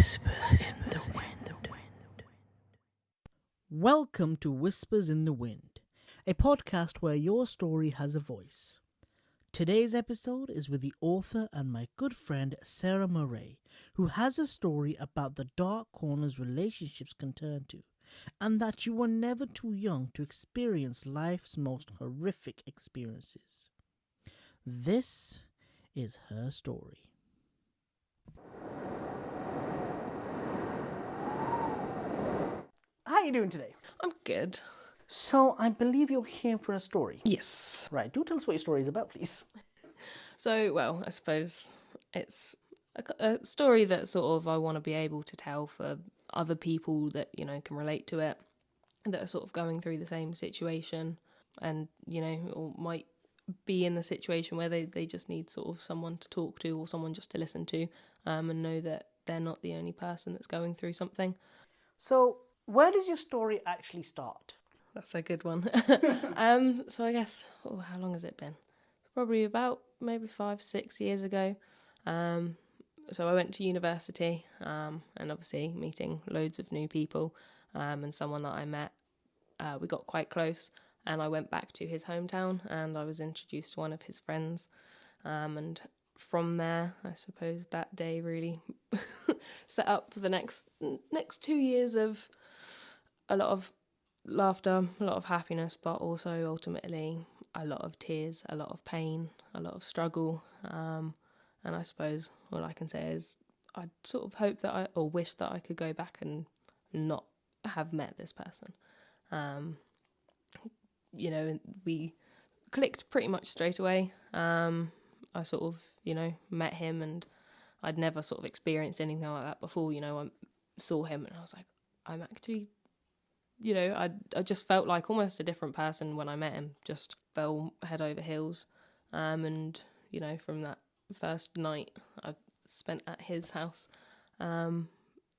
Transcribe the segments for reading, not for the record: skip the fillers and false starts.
Whispers in the Wind. Welcome to Whispers in the Wind, a podcast where your story has a voice. Today's episode is with the author and my good friend Sarah Murray, who has a story about the dark corners relationships can turn to, and that you were never too young to experience life's most horrific experiences. This is her story. How are you doing today? I'm good. So, I believe you're here for a story. Yes. Right, do tell us what your story is about, please. So, well, I suppose it's a story that sort of I want to be able to tell for other people that, you know, can relate to it, that are sort of going through the same situation and, you know, or might be in the situation where they just need sort of someone to talk to or someone just to listen to, and know that they're not the only person that's going through something. So, where does your story actually start? That's a good one. So I guess, how long has it been? Probably about maybe 5-6 years ago. So I went to university, and obviously meeting loads of new people, and someone that I met, we got quite close, and I went back to his hometown, and I was introduced to one of his friends, and from there, I suppose that day really set up for the next 2 years of a lot of laughter, a lot of happiness, but also ultimately a lot of tears, a lot of pain, a lot of struggle. And I suppose all I can say is I sort of hope that or wish that I could go back and not have met this person. You know, we clicked pretty much straight away. I sort of, you know, met him, and I'd never sort of experienced anything like that before. You know, I saw him and I was like, I'm actually, you know, I just felt like almost a different person when I met him. Just fell head over heels. And, you know, from that first night I spent at his house, and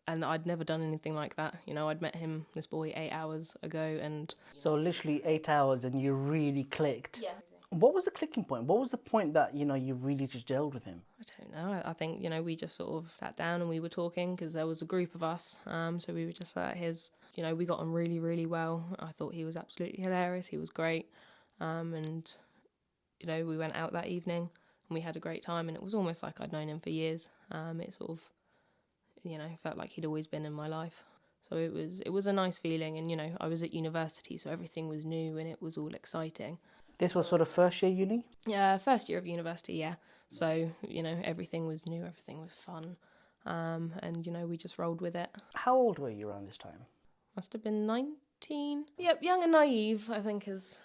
I'd never done anything like that. You know, I'd met him, this boy, 8 hours ago, and... So, literally 8 hours and you really clicked. Yeah. What was the clicking point? What was the point that, you know, you really just gelled with him? I don't know. I think, you know, we just sort of sat down and we were talking because there was a group of us. So we were just at his, you know, we got on really, really well. I thought he was absolutely hilarious. He was great. And, you know, we went out that evening and we had a great time, and it was almost like I'd known him for years. It sort of, you know, felt like he'd always been in my life. So it was a nice feeling. And, you know, I was at university, so everything was new and it was all exciting. This was sort of first year uni? Yeah, first year of university, yeah. So, you know, everything was new, everything was fun. And, you know, we just rolled with it. How old were you around this time? Must have been 19. Yep, young and naive, I think, is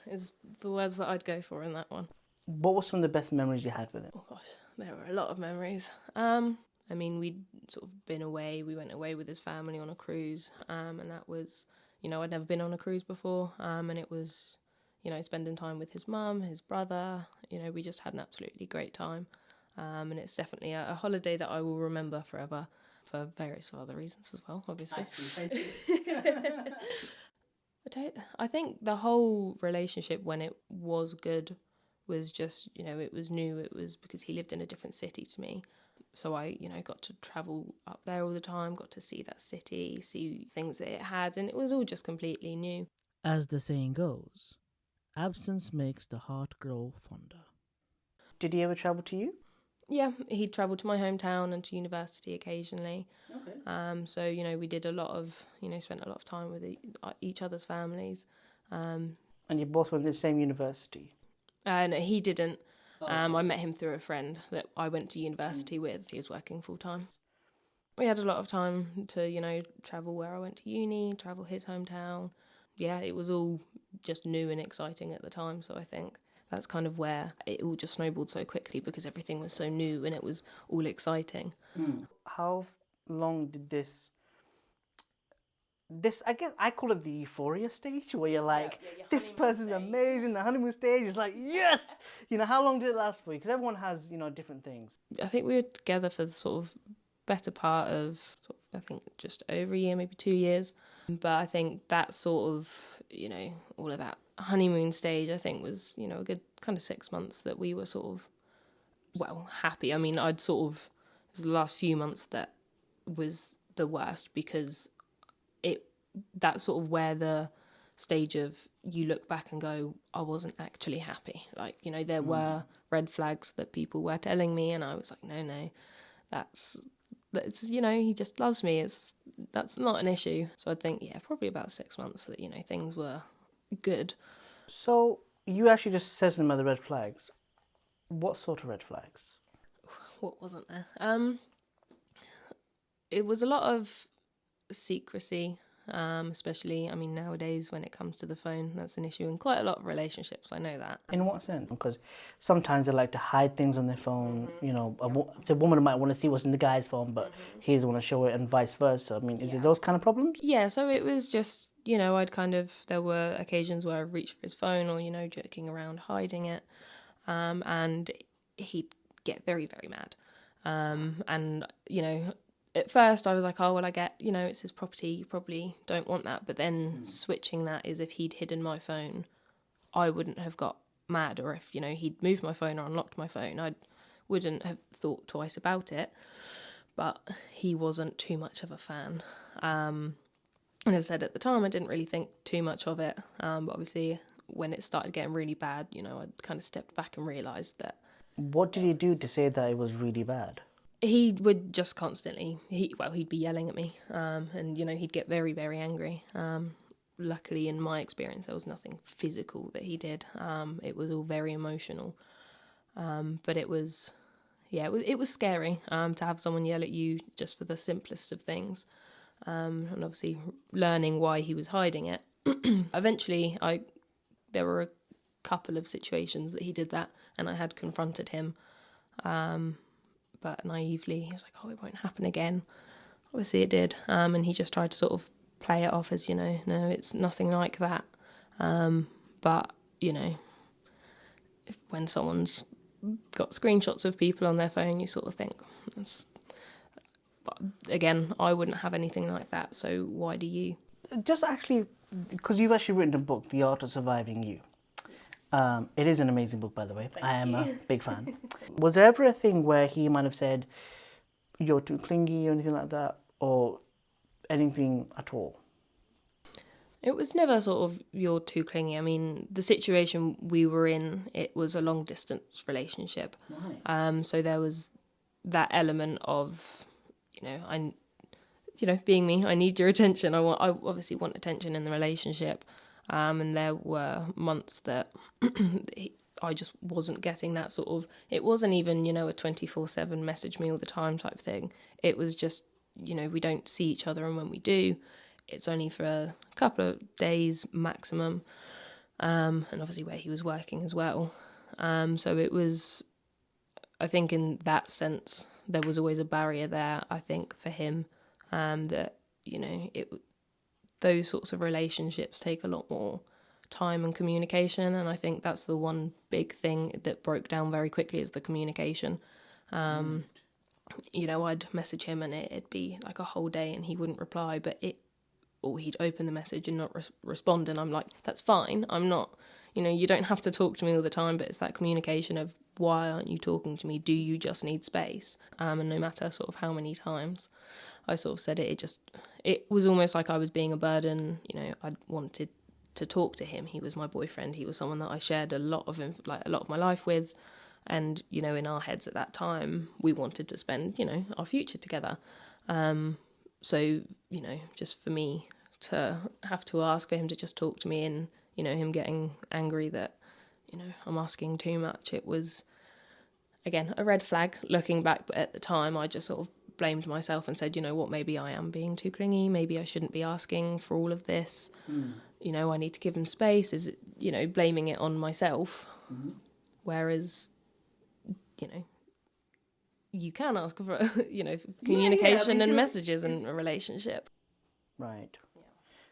the words that I'd go for in that one. What were some of the best memories you had with him? Oh, gosh, there were a lot of memories. I mean, we'd sort of been away. We went away with his family on a cruise, and that was, you know, I'd never been on a cruise before, and it was... you know, spending time with his mum, his brother, you know, we just had an absolutely great time. And it's definitely a holiday that I will remember forever for various other reasons as well, obviously. I think the whole relationship, when it was good, was just, you know, it was new. It was because he lived in a different city to me. So I, you know, got to travel up there all the time, got to see that city, see things that it had, and it was all just completely new. As the saying goes, absence makes the heart grow fonder. Did he ever travel to you? Yeah, he'd travel to my hometown and to university occasionally. Okay. So, you know, we did a lot of, you know, spent a lot of time with each other's families. And you both went to the same university? No, he didn't. I met him through a friend that I went to university with. He was working full time. We had a lot of time to, you know, travel where I went to uni, travel his hometown. Yeah, it was all just new and exciting at the time, so I think that's kind of where it all just snowballed so quickly because everything was so new and it was all exciting. How long did this, I guess I call it the euphoria stage, where you're like, this person's amazing, the honeymoon stage is like, yes! You know, how long did it last for you? Because everyone has, you know, different things. I think we were together for the sort of better part of, I think, just over a year, maybe 2 years. But I think that sort of, you know, all of that honeymoon stage, I think, was, you know, a good kind of 6 months that we were sort of, well, happy. I mean, I'd sort of, it was the last few months that was the worst, because that's sort of where the stage of you look back and go, I wasn't actually happy. Like, you know, there were red flags that people were telling me, and I was like, no, that's you know, he just loves me. That's not an issue. So I think, yeah, probably about 6 months that, you know, things were good. So you actually just said something about the red flags. What sort of red flags? What wasn't there? It was a lot of secrecy, especially, I mean, nowadays when it comes to the phone, that's an issue in quite a lot of relationships. I know that. In what sense? Because sometimes they like to hide things on their phone. You know, the woman might want to see what's in the guy's phone, but he doesn't want to show it, and vice versa. I mean, is it those kind of problems? Yeah, so it was just, you know, there were occasions where I'd reach for his phone, or, you know, joking around, hiding it, and he'd get very, very mad. And, you know, at first I was like, oh, well, I get, you know, it's his property, you probably don't want that. But then switching that is, if he'd hidden my phone, I wouldn't have got mad. Or if, you know, he'd moved my phone or unlocked my phone, I wouldn't have thought twice about it. But he wasn't too much of a fan. And as I said, at the time, I didn't really think too much of it. But obviously, when it started getting really bad, you know, I kind of stepped back and realised that. What did he do to say that it was really bad? He would just constantly, he'd be yelling at me, and, you know, he'd get very, very angry. Luckily, in my experience, there was nothing physical that he did. It was all very emotional. But it was scary to have someone yell at you just for the simplest of things. And obviously, learning why he was hiding it. Eventually, there were a couple of situations that he did that, and I had confronted him. But naively, he was like, oh, it won't happen again. Obviously it did. And he just tried to sort of play it off as, you know, no, it's nothing like that. But, you know, when someone's got screenshots of people on their phone, you sort of think, but again, I wouldn't have anything like that. So why do you? Just actually, because you've actually written a book, The Art of Surviving You. It is an amazing book, by the way. I am a big fan. Was there ever a thing where he might have said, you're too clingy or anything like that? Or anything at all? It was never sort of, you're too clingy. I mean, the situation we were in, it was a long distance relationship. Right. So there was that element of, being me, I need your attention. I obviously want attention in the relationship. And there were months that I just wasn't getting that sort of, it wasn't even, a 24/7 message me all the time type thing. It was just, we don't see each other, and when we do, it's only for a couple of days maximum. And obviously where he was working as well. So it was, I think in that sense, there was always a barrier there, I think, for him, that, those sorts of relationships take a lot more time and communication, and I think that's the one big thing that broke down very quickly is the communication. I'd message him and it'd be like a whole day and he wouldn't reply, or he'd open the message and not respond, and I'm like, that's fine, I'm not, you don't have to talk to me all the time, but it's that communication of, why aren't you talking to me? Do you just need space? And no matter sort of how many times I sort of said it, it was almost like I was being a burden. I wanted to talk to him. He was my boyfriend. He was someone that I shared a lot of my life with, and in our heads at that time, we wanted to spend our future together. So just for me to have to ask for him to just talk to me, and him getting angry that I'm asking too much, it was again a red flag looking back. But at the time, I just sort of blamed myself and said, what, maybe I am being too clingy, maybe I shouldn't be asking for all of this. I need to give him space. Is it, blaming it on myself? Whereas you can ask for communication and messages in a relationship. Right.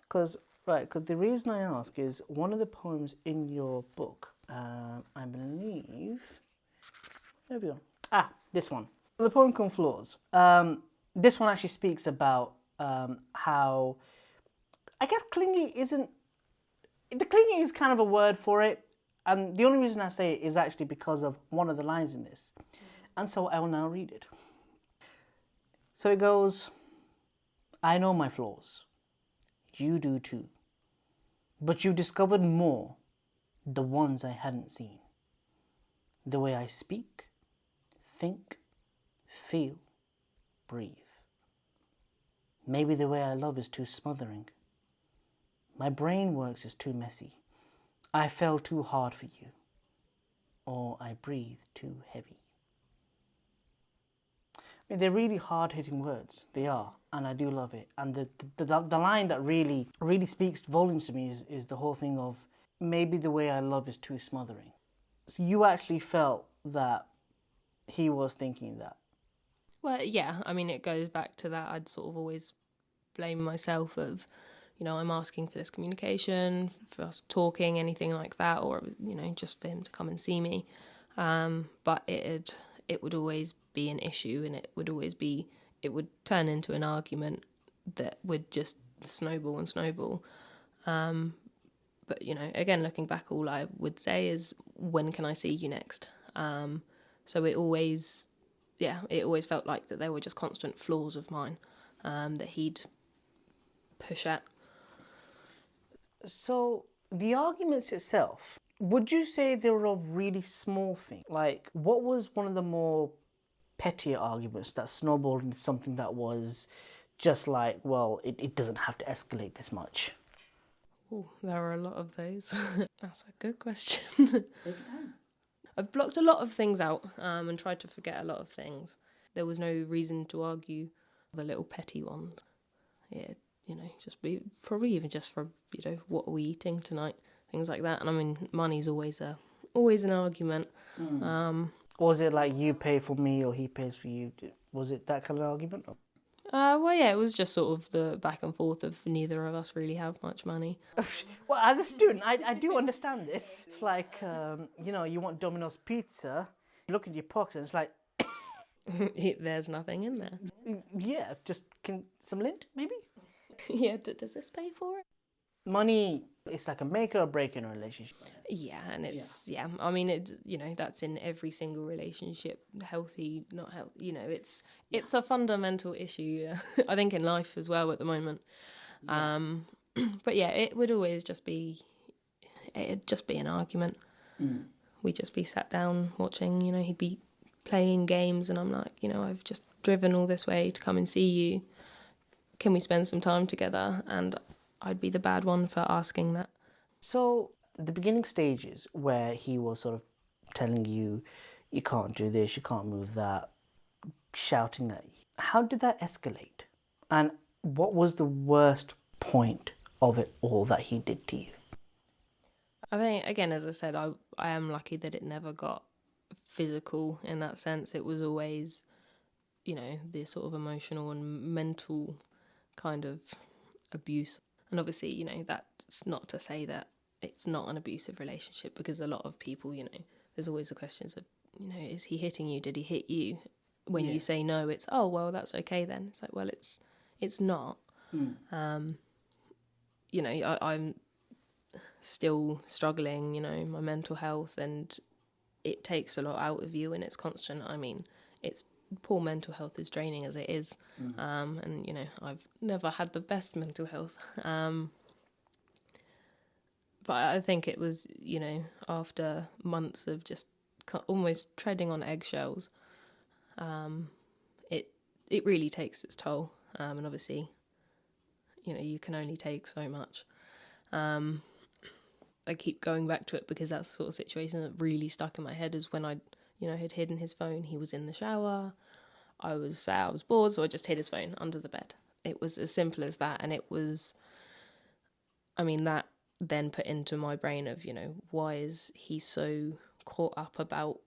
Because the reason I ask is one of the poems in your book, I believe, there we go, this one. The poem Conflaws. This one actually speaks about how, I guess clingy is kind of a word for it, and the only reason I say it is actually because of one of the lines in this, and so I will now read it. So it goes, I know my flaws. You do too. But you discovered more, the ones I hadn't seen. The way I speak, think, feel, breathe. Maybe the way I love is too smothering. My brain works is too messy. I fell too hard for you. Or I breathe too heavy. I mean, they're really hard-hitting words. They are, and I do love it. And the line that really speaks volumes to me is the whole thing of, maybe the way I love is too smothering. So you actually felt that he was thinking that. Well, yeah, I mean, it goes back to that. I'd sort of always blame myself of, I'm asking for this communication, for us talking, anything like that, or, just for him to come and see me. But it would always be an issue, and it would turn into an argument that would just snowball and snowball. But, again, looking back, all I would say is, when can I see you next? So it always felt like that there were just constant flaws of mine that he'd push at. So the arguments itself, would you say they were of really small things? Like, what was one of the more pettier arguments that snowballed into something that was just like, well, it doesn't have to escalate this much? Oh, there are a lot of those. That's a good question. I've blocked a lot of things out and tried to forget a lot of things. There was no reason to argue the little petty ones. Yeah, just be probably even just for, what are we eating tonight? Things like that. And I mean, money's always an argument. Was it like you pay for me or he pays for you? Was it that kind of argument? Well, yeah, it was just sort of the back and forth of neither of us really have much money. Well, as a student, I do understand this. It's like, you want Domino's pizza, you look at your pocket and it's like... There's nothing in there. Yeah, just some lint, maybe? Yeah, does this pay for it? Money, it's like a make or break in a relationship. Yeah, and I mean, it's, that's in every single relationship, healthy, not healthy, it's a fundamental issue, I think, in life as well at the moment. Yeah. But yeah, it would always it'd just be an argument. We'd just be sat down watching, he'd be playing games and I'm like, I've just driven all this way to come and see you. Can we spend some time together? And I'd be the bad one for asking that. So the beginning stages where he was sort of telling you, you can't do this, you can't move that, shouting at you, how did that escalate? And what was the worst point of it all that he did to you? I think, again, as I said, I am lucky that it never got physical in that sense. It was always, the sort of emotional and mental kind of abuse. And obviously, that's not to say that it's not an abusive relationship, because a lot of people, there's always the questions of, is he hitting you? Did he hit you? When you say no, it's, oh, well, that's okay then. It's like, well, it's not. I'm still struggling, my mental health, and it takes a lot out of you and it's constant. I mean, it's poor mental health is draining as it is. And, I've never had the best mental health. But I think it was, after months of just almost treading on eggshells, it really takes its toll. And obviously, you can only take so much. I keep going back to it because that's the sort of situation that really stuck in my head, is when I, had hidden his phone. He was in the shower. I was bored, so I just hid his phone under the bed. It was as simple as that. And it was, that then put into my brain of, why is he so caught up about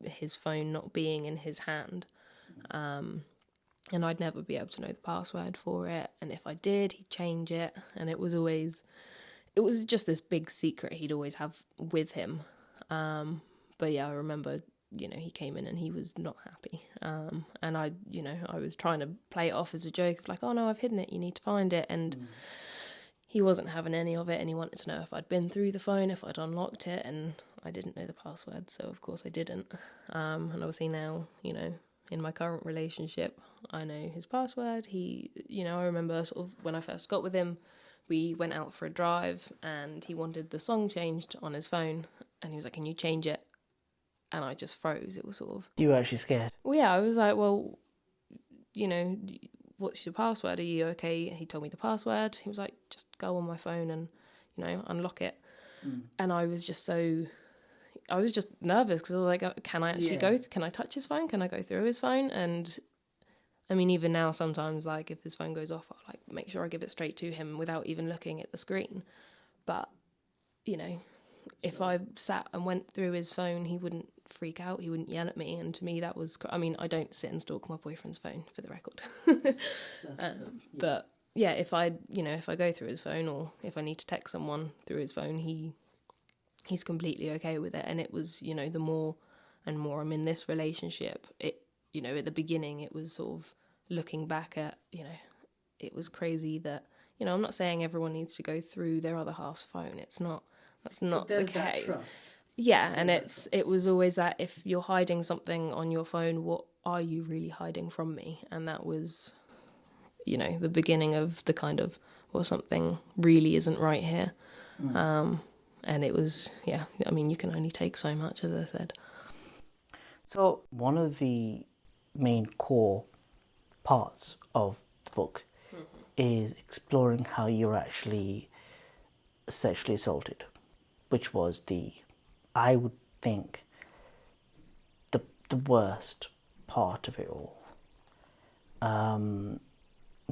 his phone not being in his hand? And I'd never be able to know the password for it. And if I did, he'd change it. And it was just this big secret he'd always have with him. But yeah, I remember, he came in and he was not happy. And I was trying to play it off as a joke of like, oh no, I've hidden it, you need to find it. And he wasn't having any of it, and he wanted to know if I'd been through the phone, if I'd unlocked it, and I didn't know the password, so of course I didn't. And obviously now, in my current relationship, I know his password. I remember sort of when I first got with him, we went out for a drive and he wanted the song changed on his phone and he was like, can you change it? And I just froze. It was sort of... You were actually scared? Well, yeah, I was like, well, what's your password? Are you okay? He told me the password. He was like, just go on my phone and, unlock it. And I was just nervous because I was like, can I actually can I touch his phone? Can I go through his phone? And I mean, even now, sometimes, like, if his phone goes off, I'll, like, make sure I give it straight to him without even looking at the screen. But, if I sat and went through his phone, he wouldn't freak out. He wouldn't yell at me. And to me, that was... I mean, I don't sit and stalk my boyfriend's phone, for the record. But, yeah, if I go through his phone or if I need to text someone through his phone, he's completely okay with it. And it was, the more and more I'm in this relationship, at the beginning, it was sort of looking back at, it was crazy that, I'm not saying everyone needs to go through their other half's phone. That's not the case. That trust. Yeah, and it was always that if you're hiding something on your phone, what are you really hiding from me? And that was, the beginning of the kind of, well, something really isn't right here. And it was, yeah, I mean, you can only take so much, as I said. So one of the main core parts of the book is exploring how you're actually sexually assaulted, which was I would think, the worst part of it all.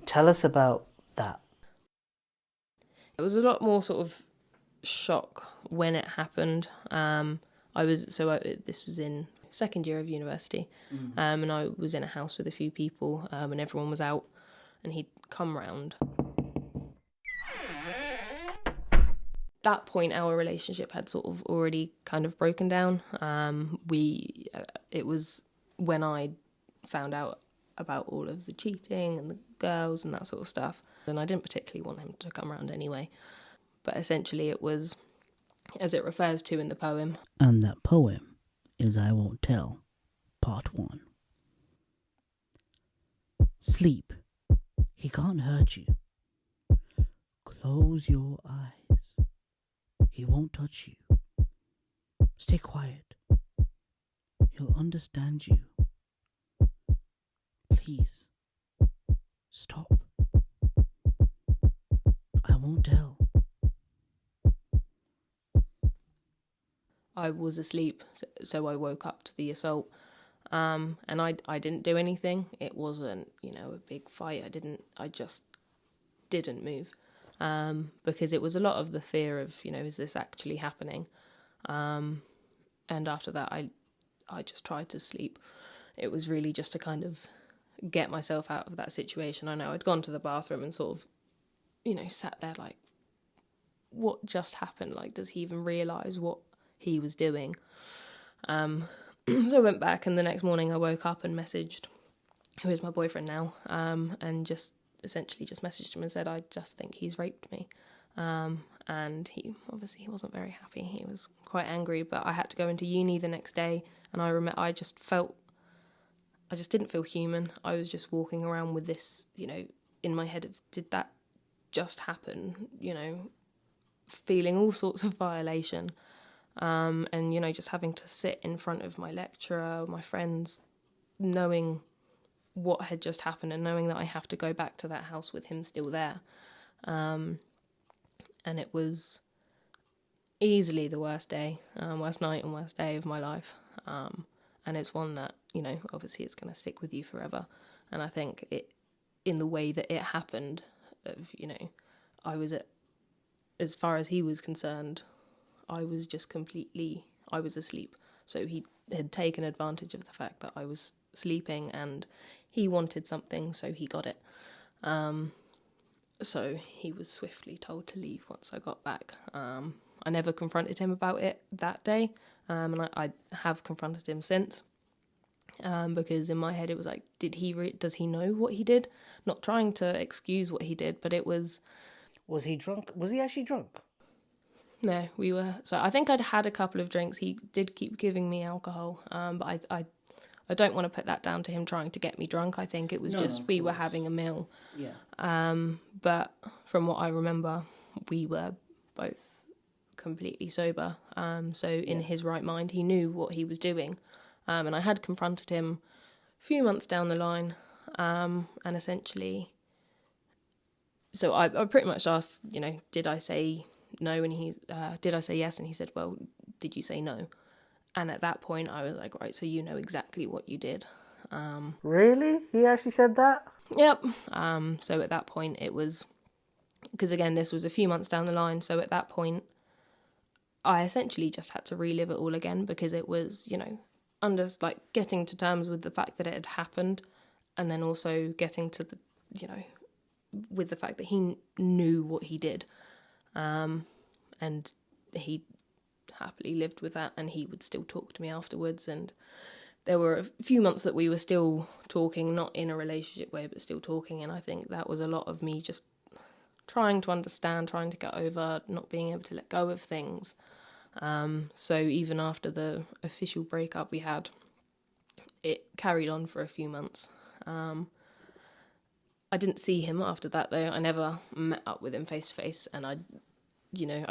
Tell us about that. It was a lot more sort of shock when it happened. This was in second year of university, and I was in a house with a few people, and everyone was out, and he'd come round. That point, our relationship had sort of already kind of broken down. It was when I found out about all of the cheating and the girls and that sort of stuff, and I didn't particularly want him to come round anyway. But essentially it was, as it refers to in the poem. And that poem is I Won't Tell, Part 1. Sleep. He can't hurt you. Close your eyes. He won't touch you. Stay quiet. He'll understand you. Please, stop. I won't tell. I was asleep, so I woke up to the assault. And I didn't do anything. It wasn't, a big fight. I just didn't move. Because it was a lot of the fear of, is this actually happening? And after that, I just tried to sleep. It was really just to kind of get myself out of that situation. I know I'd gone to the bathroom and sort of, sat there like, what just happened? Like, does he even realise what he was doing? So I went back, and the next morning I woke up and messaged, who is my boyfriend now, and just essentially just messaged him and said, I just think he's raped me. And he wasn't very happy. He was quite angry, but I had to go into uni the next day, and I just didn't feel human. I was just walking around with this, in my head of, did that just happen? Feeling all sorts of violation. And, just having to sit in front of my lecturer, my friends, knowing what had just happened and knowing that I have to go back to that house with him still there. And it was easily the worst night and worst day of my life. And it's one that, obviously it's going to stick with you forever. And I think in the way that it happened, I was as far as he was concerned, I was asleep. So he had taken advantage of the fact that I was sleeping and he wanted something, so he got it. So he was swiftly told to leave once I got back. I never confronted him about it that day, and I have confronted him since, because in my head it was like, does he know what he did? Not trying to excuse what he did, but it was... Was he drunk? Was he actually drunk? No, we were... So I think I'd had a couple of drinks. He did keep giving me alcohol, but I I don't want to put that down to him trying to get me drunk. I think it was we were having a meal. Yeah. But from what I remember, we were both completely sober. So in his right mind, he knew what he was doing. And I had confronted him a few months down the line. And essentially, so I pretty much asked, did I say no? And did I say yes? And he said, well, did you say no? And at that point, I was like, right, so you know exactly what you did. Really? He actually said that? Yep. So at that point, it was, because again, this was a few months down the line. So at that point, I essentially just had to relive it all again, because it was, getting to terms with the fact that it had happened, and then also getting to with the fact that he knew what he did. And he happily lived with that, and he would still talk to me afterwards, and there were a few months that we were still talking, not in a relationship way, but still talking, and I think that was a lot of me just trying to understand, trying to get over, not being able to let go of things. So even after the official breakup we had, it carried on for a few months. I didn't see him after that, though. I never met up with him face to face, and I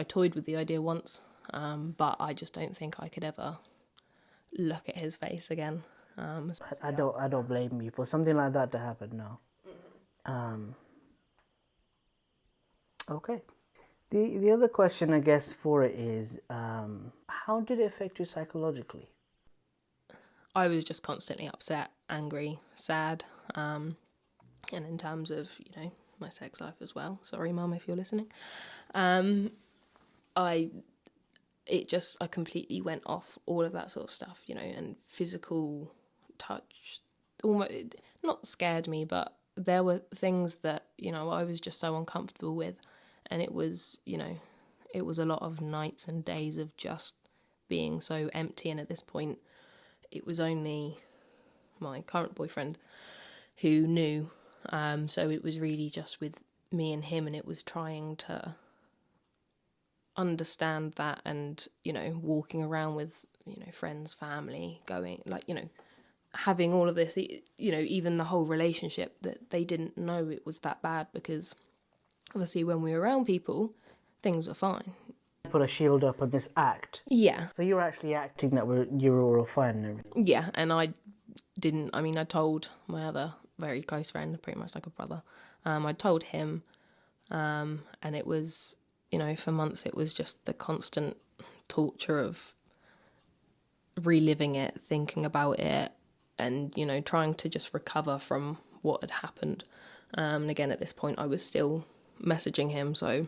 toyed with the idea once, but I just don't think I could ever look at his face again. I don't blame you for something like that to happen. No. Okay. The other question, I guess, for it is, how did it affect you psychologically? I was just constantly upset, angry, sad, and in terms of my sex life as well. Sorry, Mum, if you're listening. I completely went off all of that sort of stuff, and physical touch almost not scared me, but there were things that, I was just so uncomfortable with, and it was a lot of nights and days of just being so empty, and at this point, it was only my current boyfriend who knew, so it was really just with me and him, and it was trying to understand that, and walking around with friends, family, going having all of this, even the whole relationship, that they didn't know it was that bad, because obviously when we were around people, things were fine. Put a shield up on this act. Yeah. So you were actually acting that you were all fine and everything. Yeah, and I told my other very close friend, pretty much like a brother. I told him, and it was, for months it was just the constant torture of reliving it, thinking about it, and, trying to just recover from what had happened. And again, at this point, I was still messaging him, so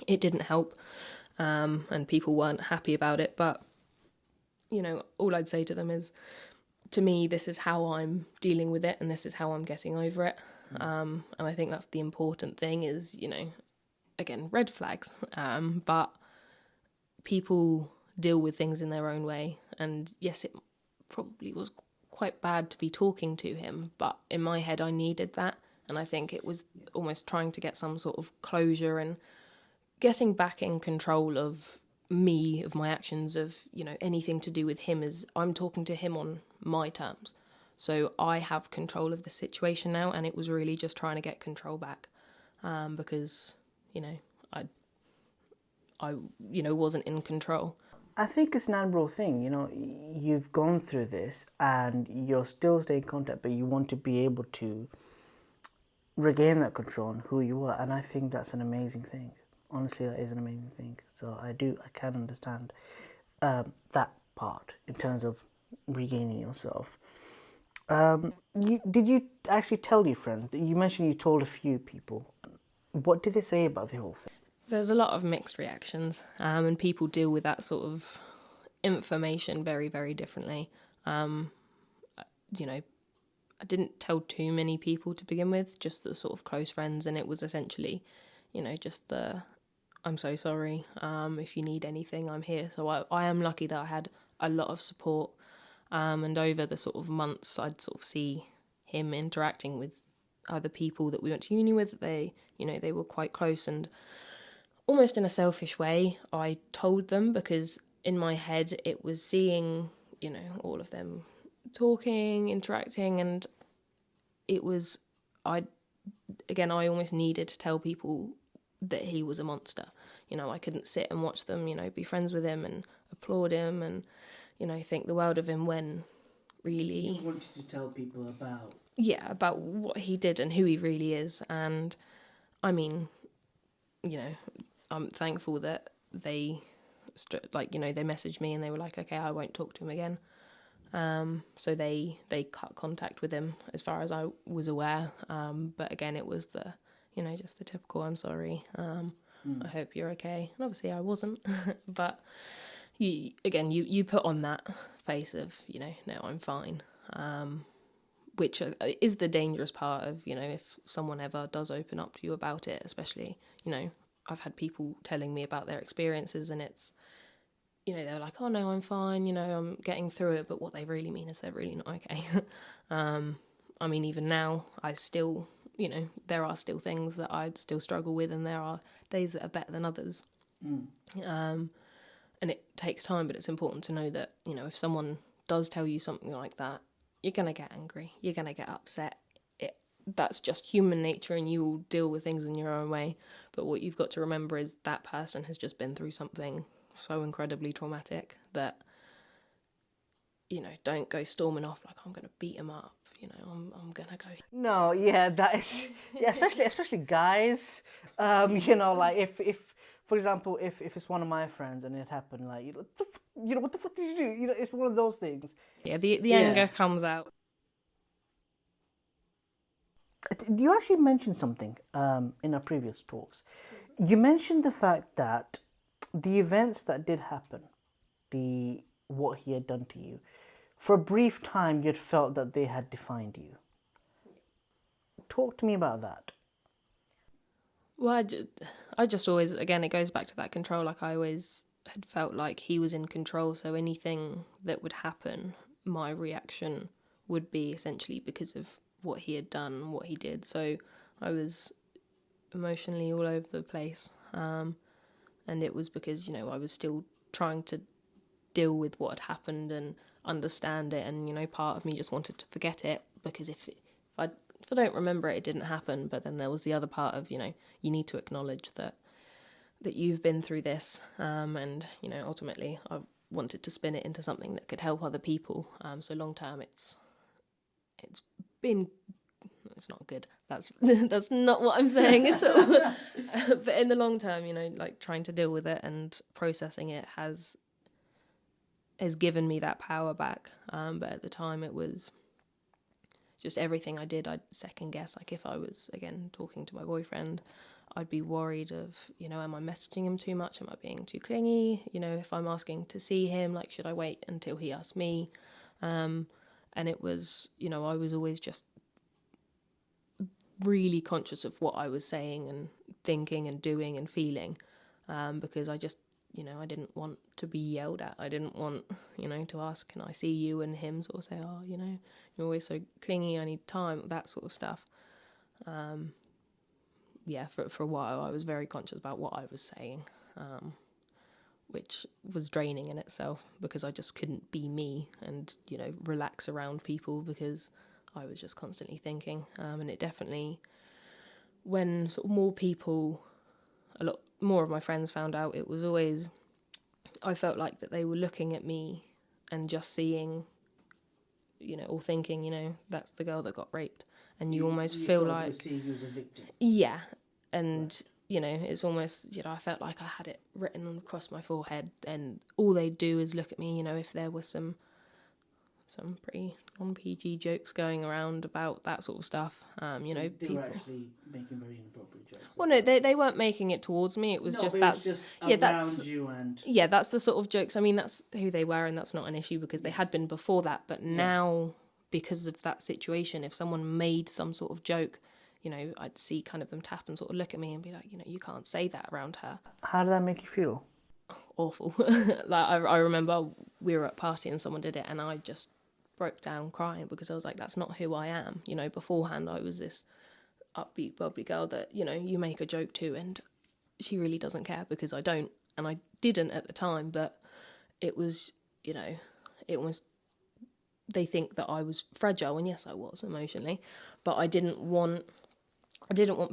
it didn't help, and people weren't happy about it. But, all I'd say to them is, to me, this is how I'm dealing with it, and this is how I'm getting over it. And I think that's the important thing is, again, red flags. But people deal with things in their own way. And yes, it probably was quite bad to be talking to him, but in my head I needed that. And I think it was almost trying to get some sort of closure and getting back in control of me, of my actions, of, anything to do with him, is I'm talking to him on my terms. So I have control of the situation now, and it was really just trying to get control back, because, I wasn't in control. I think it's an admirable thing, you've gone through this and you're still staying in contact, but you want to be able to regain that control on who you are, and I think that's an amazing thing. Honestly, that is an amazing thing. So I can understand that part in terms of regaining yourself. Did you actually tell your friends? You mentioned you told a few people. What did they say about the whole thing? There's a lot of mixed reactions, and people deal with that sort of information very, very differently. I didn't tell too many people to begin with, just the sort of close friends, and it was essentially, just the, I'm so sorry, if you need anything, I'm here. So I am lucky that I had a lot of support, and over the sort of months, I'd sort of see him interacting with other people that we went to uni with. They were quite close, and almost in a selfish way, I told them, because in my head it was seeing, all of them talking, interacting, and it was, I almost needed to tell people that he was a monster. I couldn't sit and watch them, be friends with him and applaud him and, think the world of him when really... You wanted to tell people about... Yeah, about what he did and who he really is. And, I mean, I'm thankful that they, they messaged me and they were like, okay, I won't talk to him again. So they cut contact with him as far as I was aware. But again, it was the, just the typical, I'm sorry. I hope you're okay. And obviously I wasn't, but you put on that face of, no, I'm fine. Which is the dangerous part of, if someone ever does open up to you about it, especially, I've had people telling me about their experiences and it's, they're like, oh no, I'm fine, I'm getting through it. But what they really mean is they're really not okay. I mean, even now, I still, there are still things that I still struggle with and there are days that are better than others. And it takes time, but it's important to know that, if someone does tell you something like that, you're going to get angry, you're going to get upset. That's just human nature and you will deal with things in your own way. But what you've got to remember is that person has just been through something so incredibly traumatic that, don't go storming off like, I'm going to beat him up, I'm going to go... No, yeah, that is... Yeah, especially guys, like if for example, if it's one of my friends and it happened, like, what the fuck did you do? It's one of those things. Yeah, the anger comes out. You actually mentioned something in our previous talks. You mentioned the fact that the events that did happen, what he had done to you, for a brief time you'd felt that they had defined you. Talk to me about that. Well, I just always, again, it goes back to that control. Like, I always had felt like he was in control, so anything that would happen, my reaction would be essentially because of what he had done, what he did. So I was emotionally all over the place. And it was because, I was still trying to deal with what had happened and understand it. And, part of me just wanted to forget it because if I don't remember it, it didn't happen. But then there was the other part of, you need to acknowledge that you've been through this. And, ultimately I wanted to spin it into something that could help other people. So long term, it's not good. That's not what I'm saying at all. But in the long term, like trying to deal with it and processing it has given me that power back. But at the time it was just everything I did, I'd second guess. Like if I was, again, talking to my boyfriend, I'd be worried of, am I messaging him too much? Am I being too clingy? If I'm asking to see him, like, should I wait until he asks me? And it was, I was always just really conscious of what I was saying and thinking and doing and feeling, because I just, I didn't want to be yelled at. I didn't want, to ask, can I see you? And him sort of say, oh, you're always so clingy, I need time, that sort of stuff. Yeah, for a while I was very conscious about what I was saying, which was draining in itself because I just couldn't be me and, relax around people because I was just constantly thinking. And it definitely, when sort of more people, a lot more of my friends found out, it was always, I felt like that they were looking at me and just seeing, or thinking, that's the girl that got raped. And you almost feel like... seeing you as a victim. Yeah. And... it's almost, I felt like I had it written across my forehead and all they do is look at me, if there was some pretty non-PG jokes going around about that sort of stuff, They people... were actually making very inappropriate jokes. Well, no, they weren't making it towards me, it was just that's... It was just around you and... Yeah, that's the sort of jokes, I mean, that's who they were and that's not an issue because they had been before that, but now, because of that situation, if someone made some sort of joke... I'd see kind of them tap and sort of look at me and be like, you can't say that around her. How did that make you feel? Awful. Like, I remember we were at a party and someone did it and I just broke down crying because I was like, that's not who I am. Beforehand I was this upbeat, bubbly girl that, you make a joke to and she really doesn't care because I don't. And I didn't at the time, but it was, it almost they think that I was fragile, and yes, I was emotionally, but I didn't want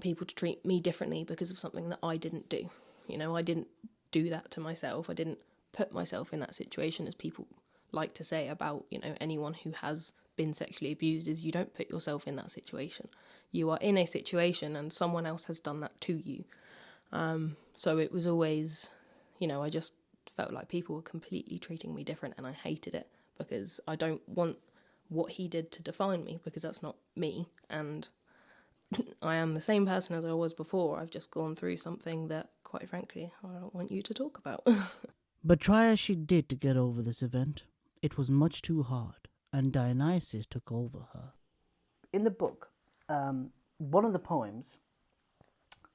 people to treat me differently because of something that I didn't do. You know, I didn't do that to myself. I didn't put myself in that situation, as people like to say about, you know, anyone who has been sexually abused, is you don't put yourself in that situation. You are in a situation and someone else has done that to you. So it was always, you know, I just felt like people were completely treating me different, and I hated it because I don't want what he did to define me, because that's not me, and I am the same person as I was before. I've just gone through something that, quite frankly, I don't want you to talk about. But try as she did to get over this event, it was much too hard, and Dionysus took over her. In the book, one of the poems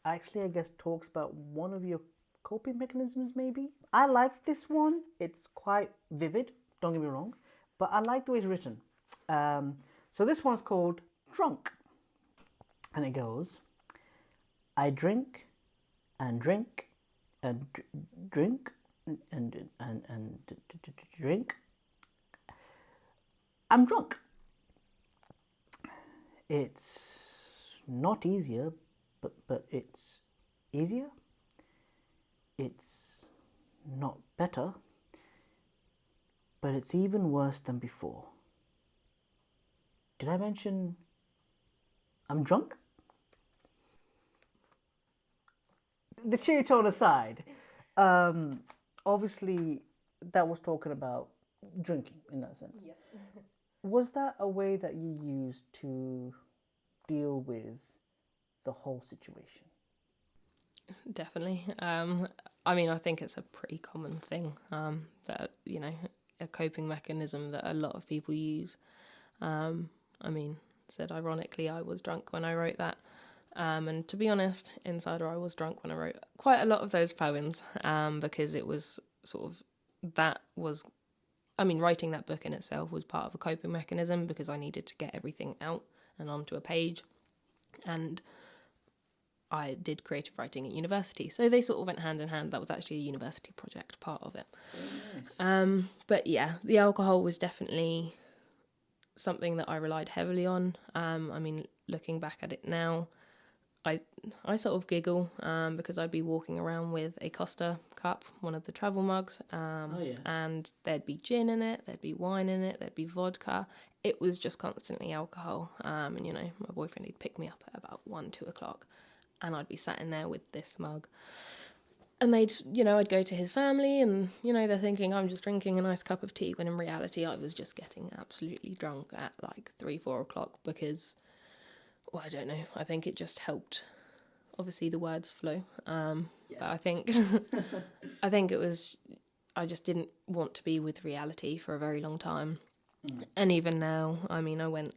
actually, I guess, talks about one of your coping mechanisms, maybe. I like this one. It's quite vivid, don't get me wrong, but I like the way it's written. So this one's called Drunk. And it goes, I drink and drink and drink and drink. I'm drunk. It's not easier, but it's easier. It's not better, but it's even worse than before. Did I mention I'm drunk? The cheery tone aside, obviously that was talking about drinking in that sense. Yes. Was that a way that you used to deal with the whole situation? Definitely. I mean, I think it's a pretty common thing, that, you know, a coping mechanism that a lot of people use. I mean, said ironically, I was drunk when I wrote that. And to be honest, Insider, I was drunk when I wrote quite a lot of those poems, because it was sort of, writing that book in itself was part of a coping mechanism, because I needed to get everything out and onto a page. And I did creative writing at university, so they sort of went hand in hand. That was actually a university project, part of it. Nice. But yeah, the alcohol was definitely something that I relied heavily on. I mean, looking back at it now, I sort of giggle, because I'd be walking around with a Costa cup, one of the travel mugs, and there'd be gin in it, there'd be wine in it, there'd be vodka. It was just constantly alcohol. And, you know, my boyfriend, he'd pick me up at about 1-2 o'clock, and I'd be sat in there with this mug. And I'd go to his family, and, you know, they're thinking I'm just drinking a nice cup of tea, when in reality I was just getting absolutely drunk at like 3-4 o'clock, because, well, I don't know, I think it just helped, obviously, the words flow. Yes. But I think it was, I just didn't want to be with reality for a very long time. And even now, I mean, I went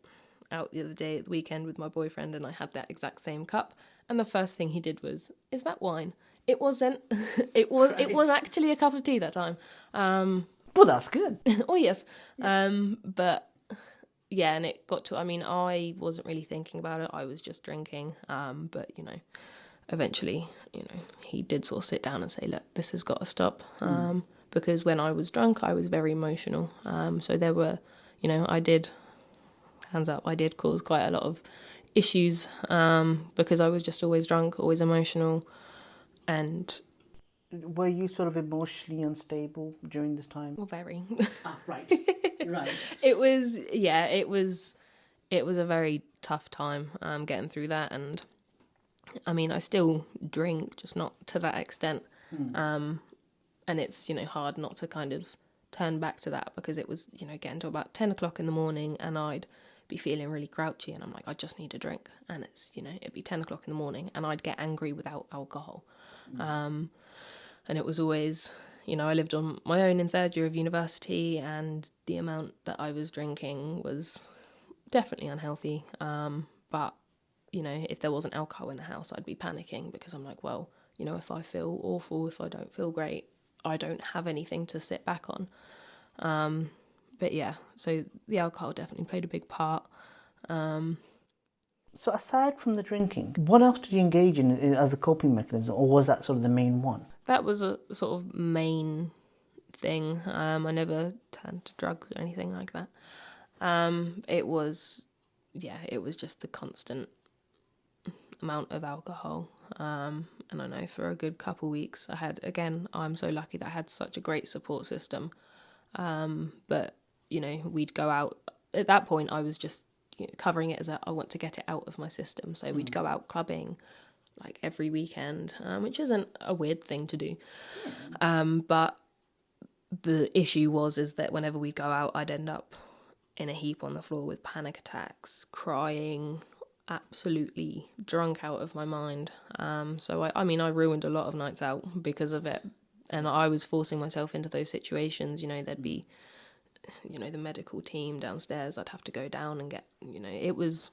out the other day at the weekend with my boyfriend, and I had that exact same cup, and the first thing he did was, "Is that wine?" It wasn't. It was. Right. It was actually a cup of tea that time. Well, that's good. Oh yes. But yeah, and it got to. I mean, I wasn't really thinking about it. I was just drinking. But you know, eventually, you know, he did sort of sit down and say, "Look, this has got to stop." Because when I was drunk, I was very emotional. So there were, you know, I did cause quite a lot of issues, because I was just always drunk, always emotional. And were you sort of emotionally unstable during this time? Well, very. Right. It was a very tough time, getting through that. And I mean, I still drink, just not to that extent. And it's, you know, hard not to kind of turn back to that, because it was, you know, getting to about 10 o'clock in the morning, and I'd be feeling really grouchy, and I'm like, I just need a drink. And it's, you know, it'd be 10 o'clock in the morning, and I'd get angry without alcohol. And it was always, you know, I lived on my own in third year of university, and the amount that I was drinking was definitely unhealthy. But, you know, if there wasn't alcohol in the house, I'd be panicking, because I'm like, well, you know, if I feel awful, if I don't feel great, I don't have anything to sit back on. But yeah, so the alcohol definitely played a big part. So aside from the drinking, what else did you engage in as a coping mechanism, or was that sort of the main one? That was a sort of main thing. I never turned to drugs or anything like that. It was just the constant amount of alcohol. And I know for a good couple weeks I'm so lucky that I had such a great support system. But, we'd go out. At that point, I was just covering it as I want to get it out of my system. So we'd go out clubbing like every weekend, which isn't a weird thing to do. But the issue is that whenever we'd go out, I'd end up in a heap on the floor with panic attacks, crying, absolutely drunk out of my mind. So I ruined a lot of nights out because of it. And I was forcing myself into those situations. There'd be, the medical team downstairs. I'd have to go down and get, it was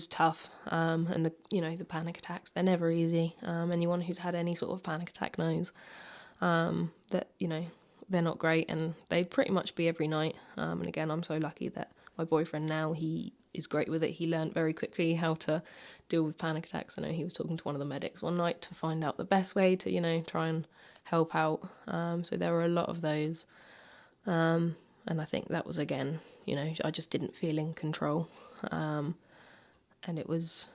tough. And the panic attacks, they're never easy. Anyone who's had any sort of panic attack knows that, they're not great, and they pretty much be every night. And again, I'm so lucky that my boyfriend now, he is great with it. He learned very quickly how to deal with panic attacks. I know he was talking to one of the medics one night to find out the best way to, try and help out. So there were a lot of those. And I think that was, again, I just didn't feel in control. And it was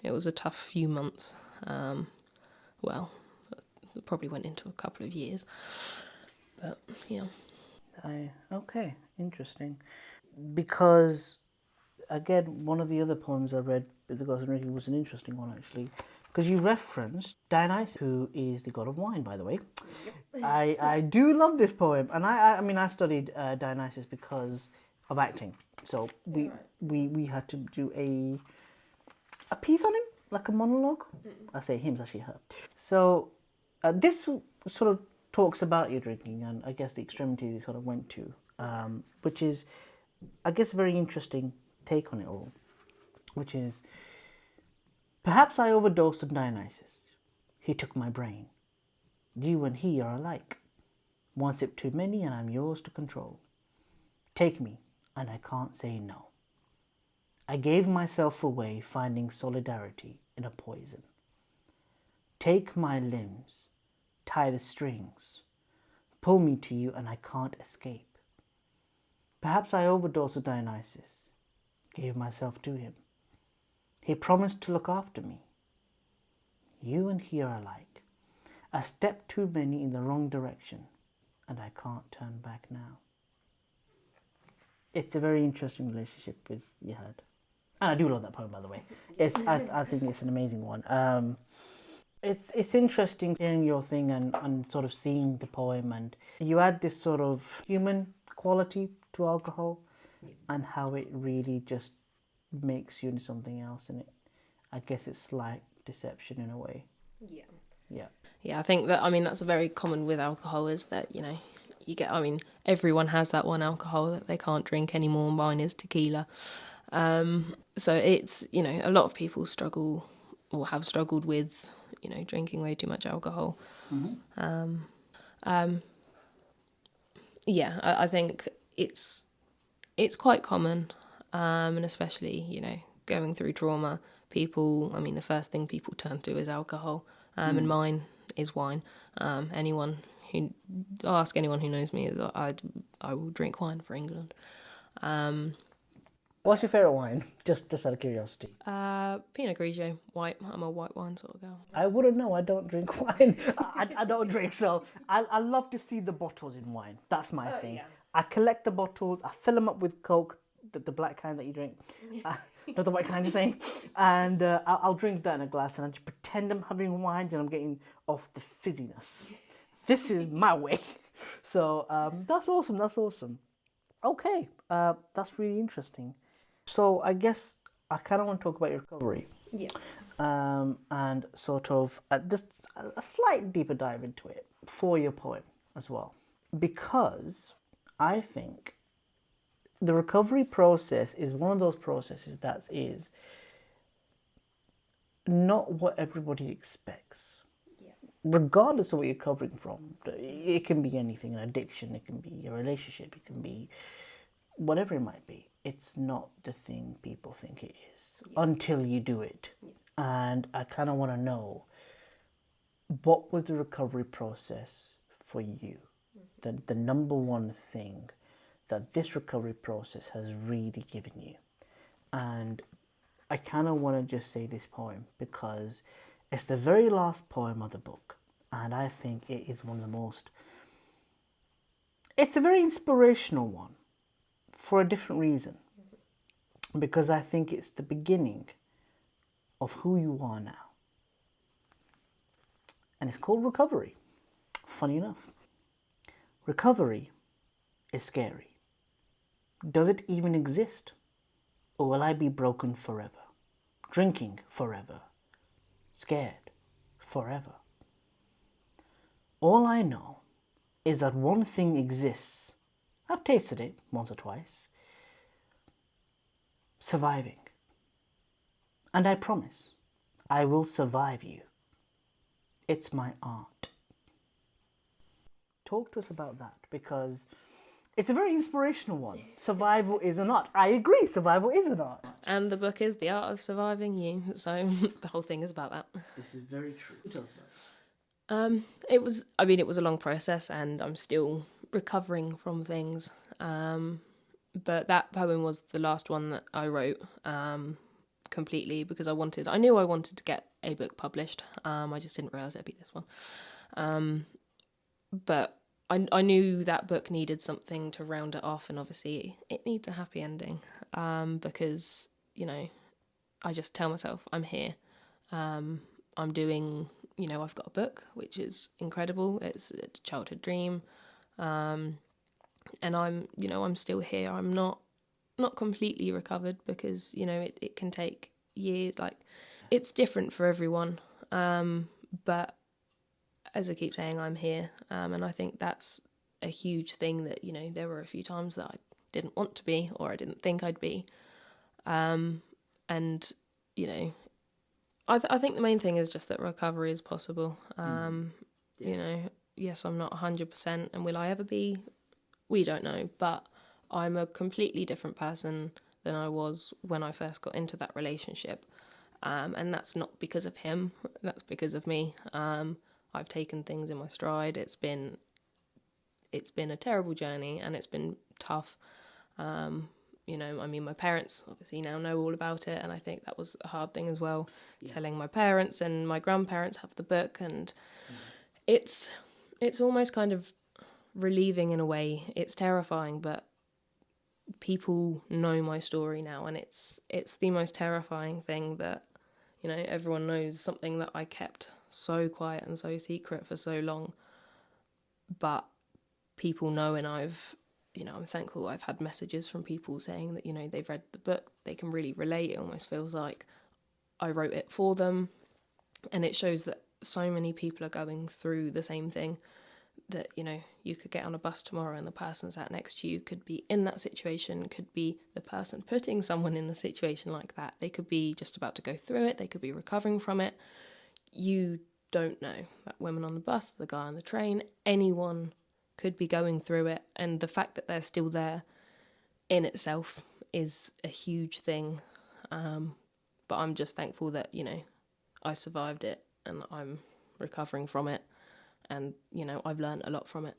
a tough few months. It probably went into a couple of years. But, yeah. Okay, interesting. Because, again, one of the other poems I read with the Gods and Drinking was an interesting one, actually. Because you referenced Dionysus, who is the god of wine, by the way. Yep. I do love this poem. And I studied Dionysus because of acting. So we had to do a piece on him, like a monologue. I say him, it's actually her. So this sort of talks about your drinking and I guess the extremities you sort of went to, which is, I guess, a very interesting take on it all, which is, perhaps I overdosed on Dionysus. He took my brain. You and he are alike. One sip too many and I'm yours to control. Take me and I can't say no. I gave myself away finding solidarity in a poison. Take my limbs. Tie the strings, pull me to you and I can't escape. Perhaps I overdosed on Dionysus, gave myself to him. He promised to look after me. You and he are alike. A step too many in the wrong direction and I can't turn back now. It's a very interesting relationship with Yahad. And I do love that poem, by the way. I think it's an amazing one. It's interesting hearing your thing and sort of seeing the poem, and you add this sort of human quality to alcohol and how it really just makes you into something else, and I guess it's like deception in a way. Yeah, I think that's a very common with alcohol, is that you get, everyone has that one alcohol that they can't drink anymore. Mine is tequila. So it's, a lot of people struggle or have struggled with drinking way too much alcohol. Mm-hmm. I think it's quite common, and especially going through trauma, people, the first thing people turn to is alcohol, and mine is wine. Ask anyone who knows me, is I will drink wine for England. What's your favourite wine? Just out of curiosity. Pinot Grigio, white. I'm a white wine sort of girl. I wouldn't know. I don't drink wine. I don't drink, so I love to see the bottles in wine. That's my thing. Yeah. I collect the bottles. I fill them up with Coke, the black kind that you drink, not the white kind, you're saying. And I'll drink that in a glass, and I just pretend I'm having wine, and I'm getting off the fizziness. This is my way. So that's awesome. That's awesome. Okay, that's really interesting. So I guess I kind of want to talk about your recovery. Yeah. And sort of just a slight deeper dive into it for your poem as well. Because I think the recovery process is one of those processes that is not what everybody expects. Yeah. Regardless of what you're recovering from. It can be anything, an addiction, it can be a relationship, it can be whatever it might be. It's not the thing people think it is until you do it. Yeah. And I kind of want to know, what was the recovery process for you? The number one thing that this recovery process has really given you. And I kind of want to just say this poem because it's the very last poem of the book, and I think it is one of the most, it's a very inspirational one for a different reason, because I think it's the beginning of who you are now. And it's called Recovery. Funny enough. Recovery is scary. Does it even exist? Or will I be broken forever? Drinking forever? Scared forever? All I know is that one thing exists. I've tasted it once or twice. Surviving. And I promise I will survive you. It's my art. Talk to us about that, because it's a very inspirational one. Survival is an art. I agree, survival is an art. And the book is The Art of Surviving You, so the whole thing is about that. This is very true. Tell us about it. It was a long process, and I'm still recovering from things. But that poem was the last one that I wrote completely because I knew I wanted to get a book published. I just didn't realise it'd be this one. But I knew that book needed something to round it off, and obviously it needs a happy ending. Because, I just tell myself I'm here. I'm doing, I've got a book, which is incredible. It's a childhood dream. And I'm still here. I'm not completely recovered because, it can take years. Like, it's different for everyone. But as I keep saying, I'm here. And I think that's a huge thing that, there were a few times that I didn't want to be, or I didn't think I'd be. And, I think the main thing is just that recovery is possible. Yes, I'm not 100%, and will I ever be? We don't know, but I'm a completely different person than I was when I first got into that relationship. And that's not because of him, that's because of me. I've taken things in my stride. It's been a terrible journey, and it's been tough. My parents obviously now know all about it, and I think that was a hard thing as well. Yeah. Telling my parents, and my grandparents have the book, and it's almost kind of relieving in a way. It's terrifying, but people know my story now, and it's the most terrifying thing that, everyone knows something that I kept so quiet and so secret for so long. But people know, and I'm thankful I've had messages from people saying that, they've read the book, they can really relate. It almost feels like I wrote it for them. And it shows that so many people are going through the same thing, that, you could get on a bus tomorrow and the person sat next to you could be in that situation, could be the person putting someone in a situation like that. They could be just about to go through it. They could be recovering from it. You don't know. That woman on the bus, the guy on the train, anyone could be going through it. And the fact that they're still there in itself is a huge thing. But I'm just thankful that, I survived it and I'm recovering from it. And, I've learned a lot from it.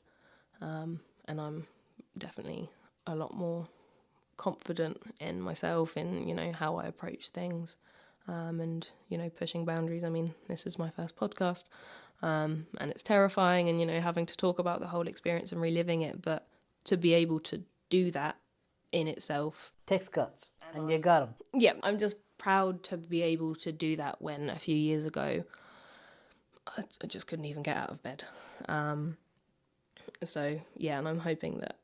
And I'm definitely a lot more confident in myself, in, how I approach things. And, pushing boundaries. I mean, this is my first podcast. And it's terrifying, and, having to talk about the whole experience and reliving it. But to be able to do that in itself takes guts, and you got them. Yeah, I'm just proud to be able to do that when a few years ago I just couldn't even get out of bed. So yeah, and I'm hoping that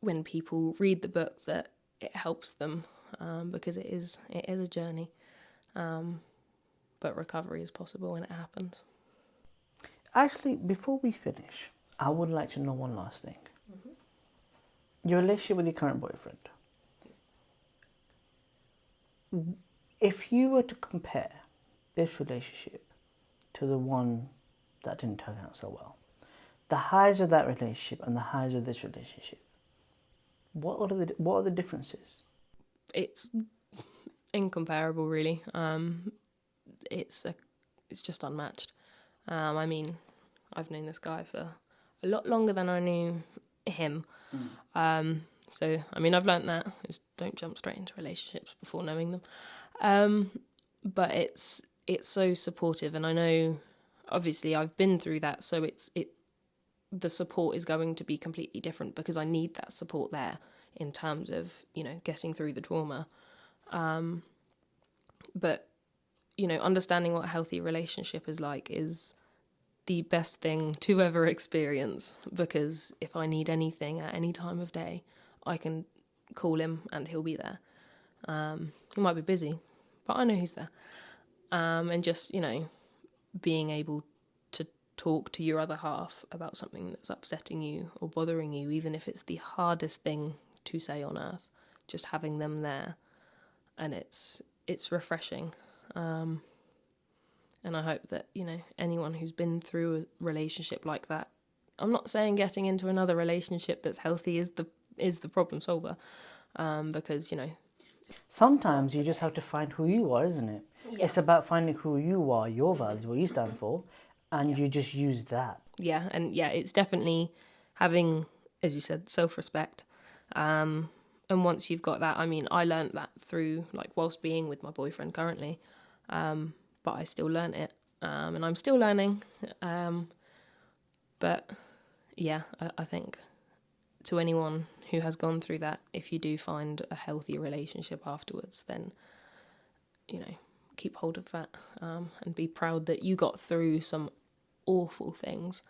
when people read the book that it helps them, because it is a journey. But recovery is possible when it happens. Actually, before we finish, I would like to know one last thing. Mm-hmm. Your relationship with your current boyfriend. If you were to compare this relationship to the one that didn't turn out so well, the highs of that relationship and the highs of this relationship, what are the differences? It's incomparable, really. It's just unmatched. I mean, I've known this guy for a lot longer than I knew him. So, I mean, I've learnt that is don't jump straight into relationships before knowing them. But it's so supportive, and I know, obviously, I've been through that, so the support is going to be completely different because I need that support there in terms of, you know, getting through the trauma. But, you know, understanding what a healthy relationship is like is the best thing to ever experience, because if I need anything at any time of day, I can call him and he'll be there. He might be busy, but I know he's there. And just, you know, being able to talk to your other half about something that's upsetting you or bothering you, even if it's the hardest thing to say on earth, just having them there, and it's refreshing. And I hope that, you know, anyone who's been through a relationship like that, I'm not saying getting into another relationship that's healthy is the problem solver, because, you know, sometimes you just have to find who you are, isn't it? Yeah. It's about finding who you are, your values, what you stand for, and you just use that. Yeah, and yeah, it's definitely having, as you said, self-respect. And once you've got that, I mean, I learned that through, like, whilst being with my boyfriend currently, but I still learnt it, and I'm still learning. But yeah, I think to anyone who has gone through that, if you do find a healthy relationship afterwards, then, you know, keep hold of that, and be proud that you got through some awful things,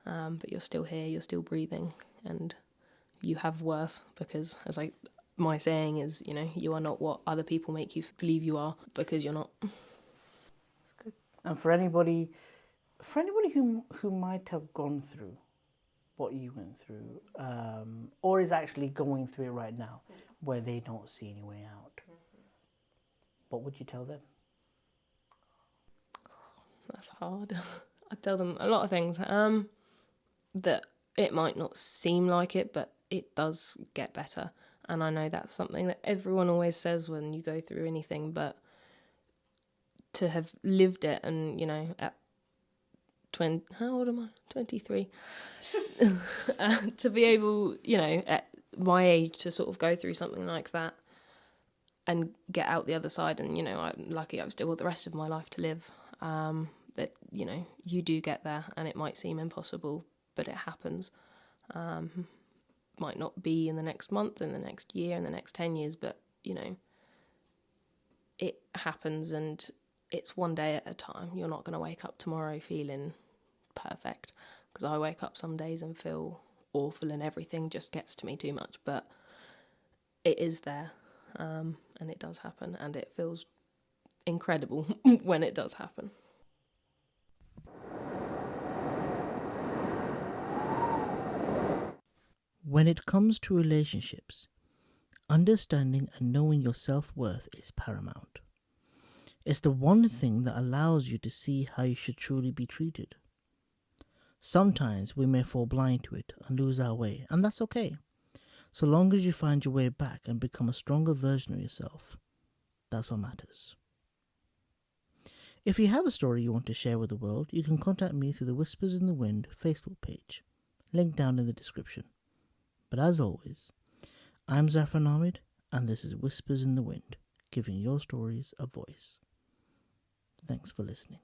but you're still here, you're still breathing, and you have worth, because my saying is, you know, you are not what other people make you believe you are, because you're not. That's good. And for anybody who might have gone through what you went through, or is actually going through it right now, where they don't see any way out, what would you tell them? That's hard. I tell them a lot of things, that it might not seem like it, but it does get better. And I know that's something that everyone always says when you go through anything, but to have lived it, and, you know, at how old am I? 23. To be able, you know, at my age, to sort of go through something like that and get out the other side, and, you know, I'm lucky I've still got the rest of my life to live, that, you know, you do get there, and it might seem impossible, but it happens. Might not be in the next month, in the next year, in the next 10 years, but, you know, it happens, and it's one day at a time. You're not going to wake up tomorrow feeling perfect, because I wake up some days and feel awful and everything just gets to me too much, but it is there, and it does happen, and it feels incredible when it does happen. When it comes to relationships, understanding and knowing your self-worth is paramount. It's the one thing that allows you to see how you should truly be treated. Sometimes we may fall blind to it and lose our way, and that's okay. So long as you find your way back and become a stronger version of yourself, that's what matters. If you have a story you want to share with the world, you can contact me through the Whispers in the Wind Facebook page, link down in the description. But as always, I'm Zafran Ahmed, and this is Whispers in the Wind, giving your stories a voice. Thanks for listening.